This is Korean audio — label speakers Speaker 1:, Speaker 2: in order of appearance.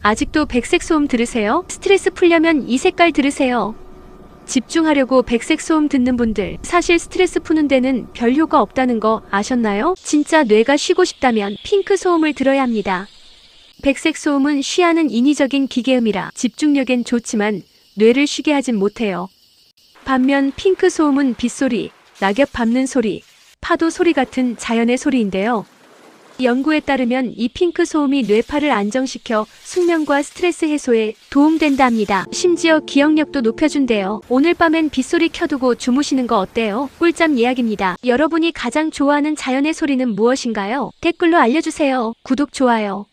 Speaker 1: 아직도 백색 소음 들으세요? 스트레스 풀려면 이 색깔 들으세요. 집중하려고 백색 소음 듣는 분들, 사실 스트레스 푸는 데는 별 효과 없다는 거 아셨나요? 진짜 뇌가 쉬고 싶다면 핑크 소음을 들어야 합니다. 백색 소음은 쉬하는 인위적인 기계음이라 집중력엔 좋지만 뇌를 쉬게 하진 못해요. 반면 핑크 소음은 빗소리, 낙엽 밟는 소리, 파도 소리 같은 자연의 소리인데요. 연구에 따르면 이 핑크 소음이 뇌파를 안정시켜 숙면과 스트레스 해소에 도움된다 합니다. 심지어 기억력도 높여준대요. 오늘 밤엔 빗소리 켜두고 주무시는 거 어때요? 꿀잠 예약입니다. 여러분이 가장 좋아하는 자연의 소리는 무엇인가요? 댓글로 알려주세요. 구독, 좋아요.